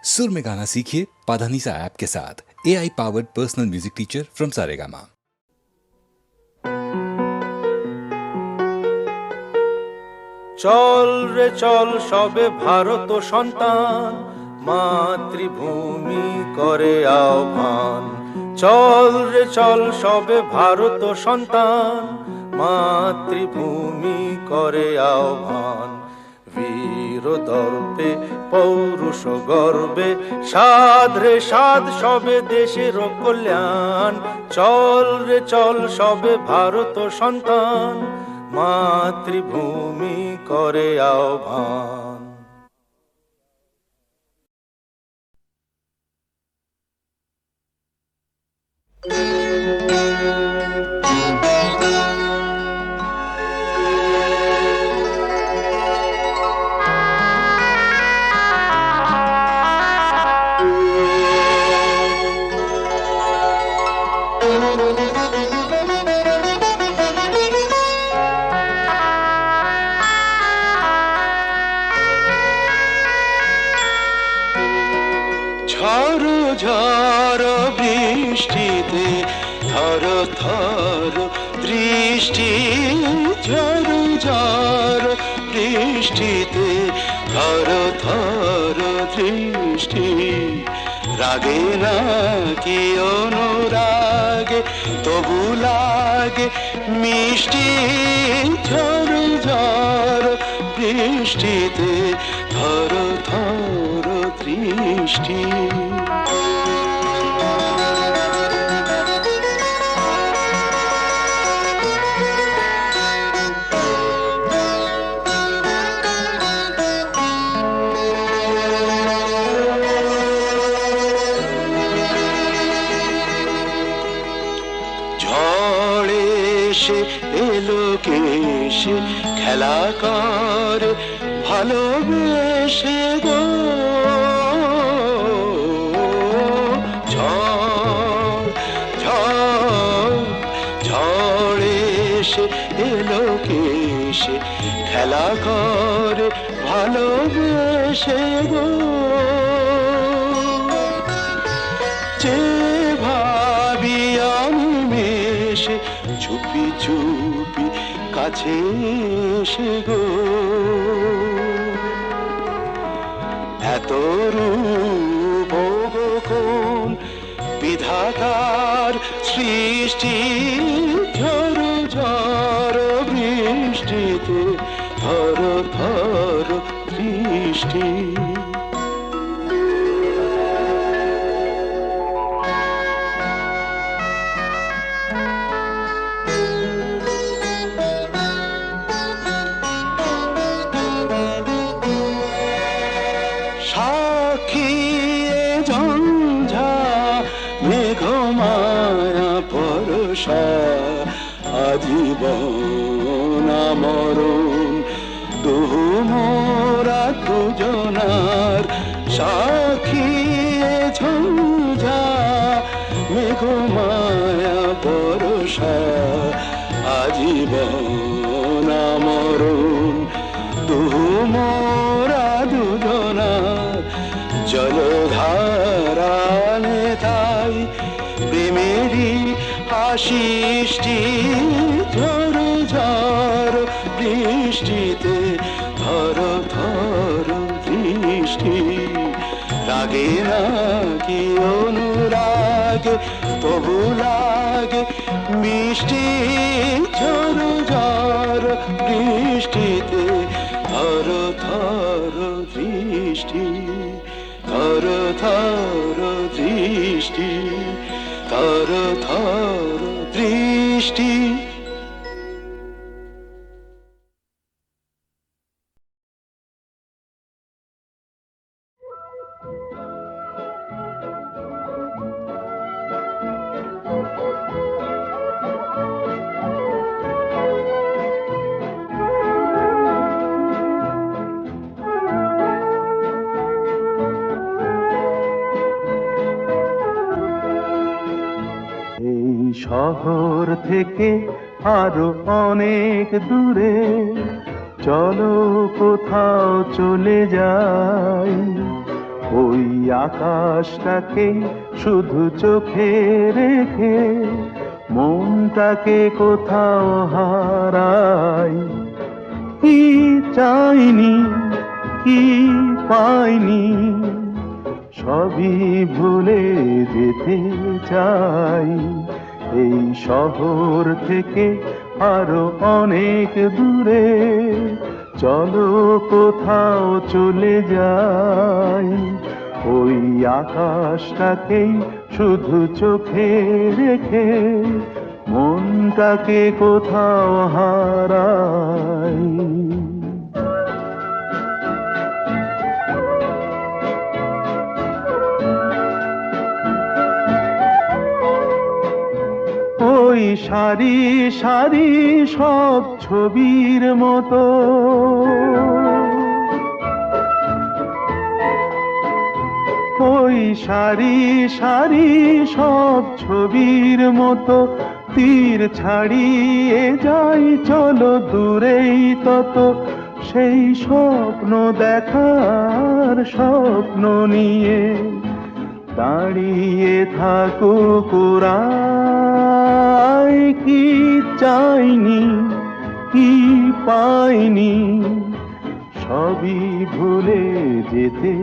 सुर में गाना सीखिए पाधानीसा ऐप के साथ। AI powered personal music teacher from Saregama. চল রে চল সবে ভারত সন্তান, মাতৃভূমি করে আহ্বান। চল রে চল সবে ভারত সন্তান, মাতৃভূমি করে আহ্বান। বীর দর্পে পৌরুষ গর্বে সাধ রে সাধ সবে দেশের কল্যাণ। চল রে চল সবে ভারত সন্তান, মাতৃভূমি করে আহ্বান। ঝড় ঝড় বৃষ্টিতে থর থর দৃষ্টি, ঝড় ঝড় বৃষ্টিতে থর থর দৃষ্টি। রাগে না কি অনুরাগে তবু লাগে মিষ্টি, ঝড় ঝড় বৃষ্টিতে থর থর দৃষ্টি। ঝড়ে এসে এলো কেসে খেলা কর ভালোবেসে গো। ঝড় ঝড় ঝড়ে এসে এলো কেসে খেলা কর ভালোবেসে গো। যে ভাবি আমি মেশে চুপি চুপি কাছে এসে গো। এত রূপ কোন বিধাতার সৃষ্টি, ঝড় ঝড় বৃষ্টিতে থর থর দৃষ্টি। সাক্ষী ঝঞ্ঝা মেঘমায়া পরশা, আজীবন মরণ দুহু মোরা দুজনার। সাক্ষী ঝঞ্ঝা মেঘমায়া পরশা, আজীবন মরণ দুহু মোরা দুজনার। জলধারা নেতাই প্রেমেরই আশিষ্টি, ঝড় ঝড় বৃষ্টিতে থর থর দৃষ্টি। রাগে না কি অনুরাগে তবু লাগে মিষ্টি, ঝড় ঝড় বৃষ্টিতে থর থর দৃষ্টি। থর থর দৃষ্টি, থর থর দৃষ্টি। শহর থেকে আরো অনেক দূরে চলো কোথাও চলে যাই, ওই আকাশটাকে শুধু চোখে রেখে মনটাকে কোথাও হারাই। কি চাইনি, কি পাইনি, সবই ভুলে যেতে চাই। এই শহর থেকে আরো অনেক দূরে চলো কোথাও চলে যাই। ওই আকাশটাকেই শুধু চোখে রেখে মনটাকে কোথাও হারাই। ওই সারি সারি সব ছবির মতো ওই সারি সারি সব ছবির মতো তীর ছাড়িয়ে যাই চলো দূরেই তত। সেই স্বপ্ন দেখার স্বপ্ন নিয়ে দাঁড়িয়ে থাকুক ওরাই। কি চাইনি, কি পাইনি, সবই ভুলে যেতে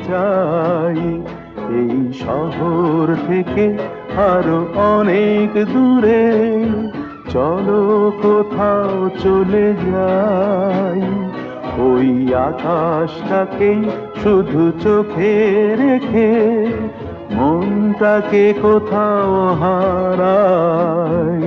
চাই। এই শহর থেকে আরো অনেক দূরে চলো কোথাও চলে যাই। ওই আকাশটাকেই শুধু চোখে রেখে মনটাকে কোথাও হারাই।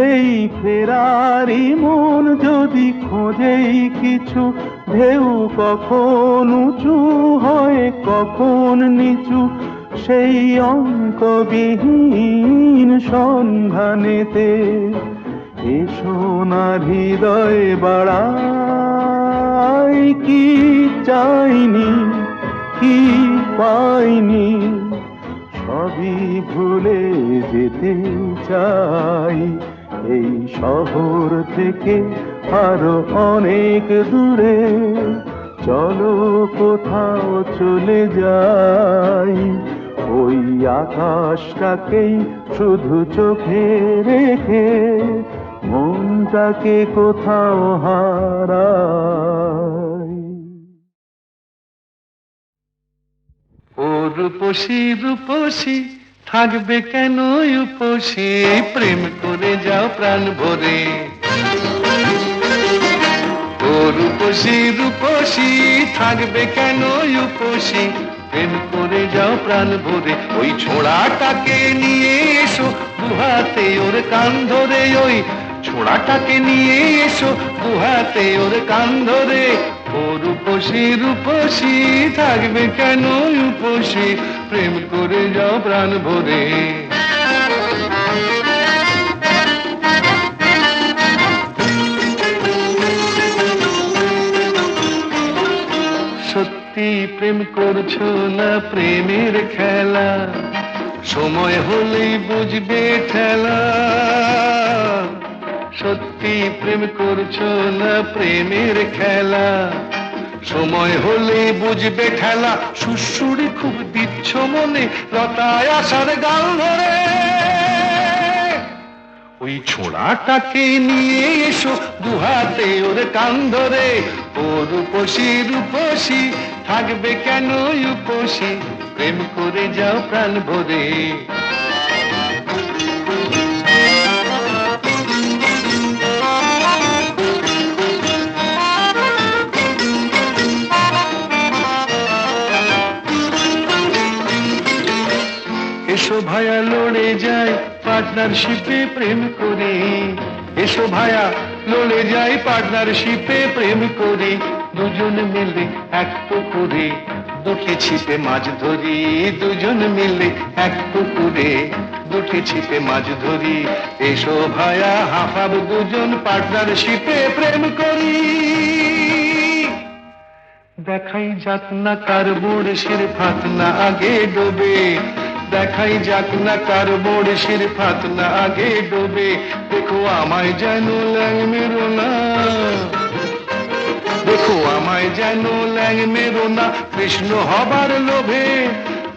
এই ফেরারি মন যদি খোঁজেই কিছু, ঢেউ কখন উঁচু হয় কখন নিচু, সেই অঙ্কবিহীন সন্ধানেতে এসো না হৃদয় বাড়াই। কি চাইনি, কি পাইনি, সবই ভুলে যেতে চাই। এই শহর থেকে আরো অনেক দূরে চলো কোথাও চলে যাই। ওই আকাশটাকেই শুধু চোখে রেখে মনটাকে কোথাও হারাই। ও রূপসী রূপসী থাকবে কেন উপসী, প্রেম করে যাও প্রাণ ভরে। ও রূপসী রূপসী থাকবে কেন উপসী, প্রেম করে যাও প্রাণ ভরে। ওই ছোড়াটাকে নিয়ে এসো দুহাতে ওর কান ধরে, ওই ছোড়াটাকে নিয়ে এসো দুহাতে ওর কান ধরে। ও রূপসী রূপসী থাকবে কেন উপসী, প্রেম করে যাও প্রাণ ভরে। সত্যি প্রেম করছো না প্রেমের খেলা, সময় হলেই বুঝবে ঠেলা। সত্যি প্রেম করছো না প্রেমের খেলা, সময় হলে বুঝবে ঠেলা। সুরসুরি খুব দিচ্ছ মনে লতায় আসার গাল ধরে। ওই ছোড়াটাকে নিয়ে এসো দুহাতে ওর কান ধরে। ও রূপসী রূপসী থাকবে কেন উপসী, প্রেম করে যাও প্রাণ ভরে। এসো ভায়া লড়ে যায় পার্টনারশিপে প্রেম করে। এসো ভায়া লড়ে যায় পার্টনারশিপে প্রেম করে। দুজন মিলে এক পুকুরে দুটি ছিপে মাছ ধরি, দুজন মিলে এক পুকুরে দুটি ছিপে মাছ ধরি, এসো ভায়া হাফাব দুজন পার্টনারশিপে প্রেম করি। দেখাই যাক না কার বড়শির ফাত না আগে ডোবে, দেখাই যাক না কার বড়শির ফাত না আগে ডোবে। দেখো আমায় যেন ল্যাং মেরো না, দেখো আমায় যেন ল্যাং মেরো না, কৃষ্ণ হবার লোভে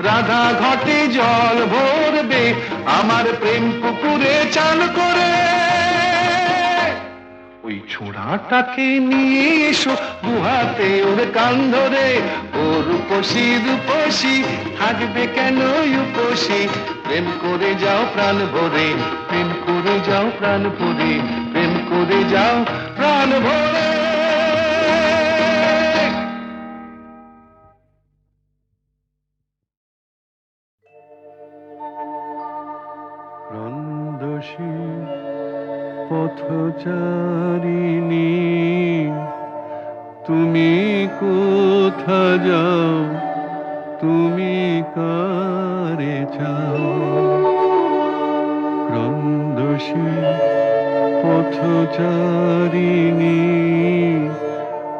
রাধা ঘটে জল ভরবে, আমার প্রেম পুকুরে চান করে। ওই ছোড়াটাকে নিয়ে এসো গুহাতে ওর কান ধরে, ও রূপসী রূপসী থাকবে কেন উপসী, প্রেম করে যাও প্রাণ ভরে, প্রেম করে যাও প্রাণ ভরে, প্রেম করে যাও প্রাণ ভরে। রন্দসী পথচারিণী, তুমি কোথা যাও, তুমি কারে চাও। রন্দসী পথচারিণী,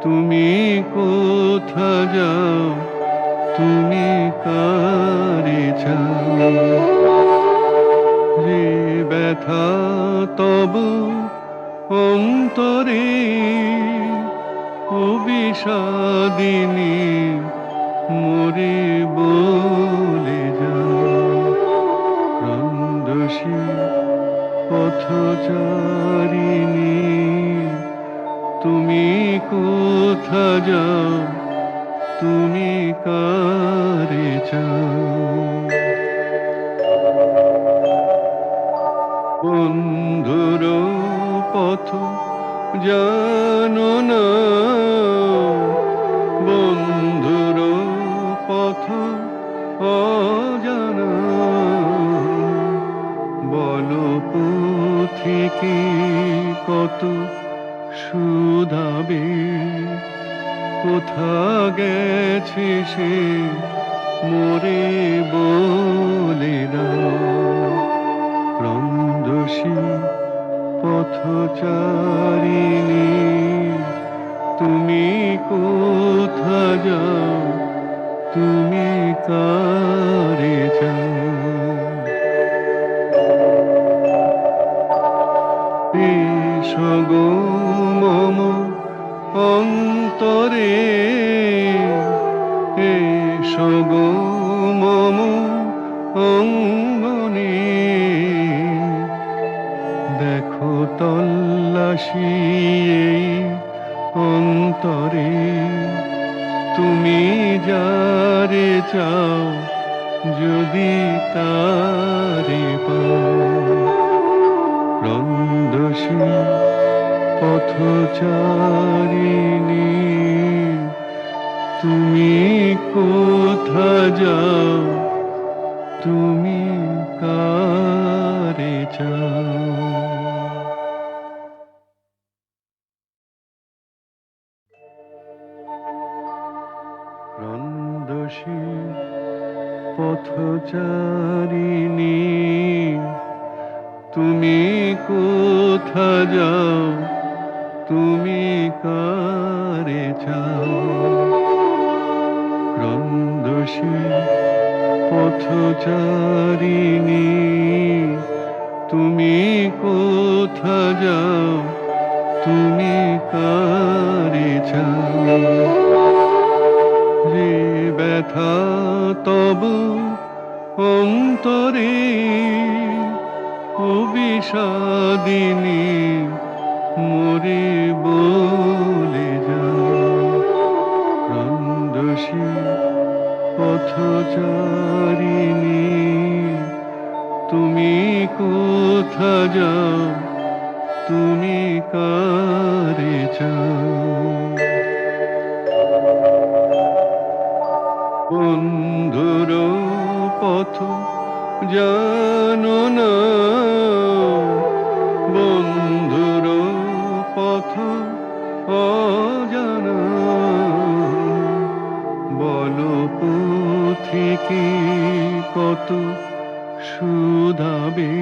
তুমি কোথা যাও, তুমি কারে চাও। যে ব্যথা তব অন্তরে অবিষাদিনী, মরে বলে যাও। রন্দসী পথচারিণী, তুমি কোথা যাও, তুমি কারে চাও। বন্ধুর পথ জানো না, বন্ধুর পথ অজানা, বলো পথিকে কত শুধাবে, কোথা গেছে সে মোরে বলে দাও। রন্দসী পথচারিণী, তুমি কোথা যাও, তুমি কারে যাও। এসো গো মম অন্তরে, এসো গো মম অঙ্গনে, দেখো তল্লাশি এই অন্তরে, তুমি যারে চাও যদি তারে পাও। রন্দসী পথচারিণী, তুমি কোথা যাও, তুমি কারে চাও। রন্দসী পথচারিণী, তুমি কোথা যাও, তুমি কারে চাও। রন্দসী পথচারিণী, তুমি কোথা যাও, তুমি কারে চাও। যে ব্যথা তব অন্তরে অবিষাদিনী, মরে বলে যাও। রন্দসী পথচারিণী, তুমি কোথা যাও, তুমি কারে চাও। বন্ধুর পথ জানো না, বন্ধুর পথ অজানা, বলো পথিকে কত শুধাবে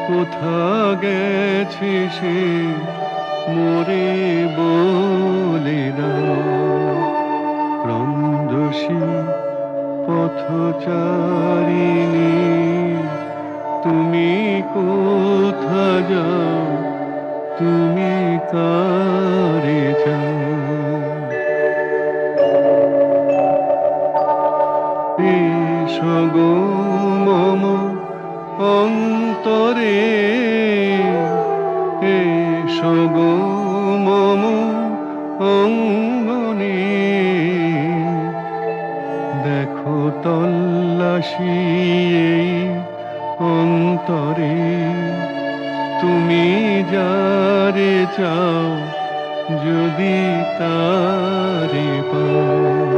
কোথা গেছে সে মোরে বলে দাও ক্রন্দসী পথচারিণী তুমি কোথা যাও তুমি কারে যাও এসো গো মম অন্তরে এসো গো মম অঙ্গনে দেখো তল্লাশি এই অন্তরে তুমি যারে চাও যদি তারে পাও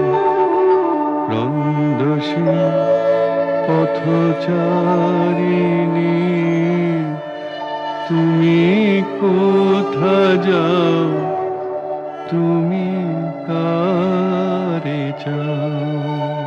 ক্রন্দসী পথচারিণী তুমি কোথা যাও তুমি কারে চাও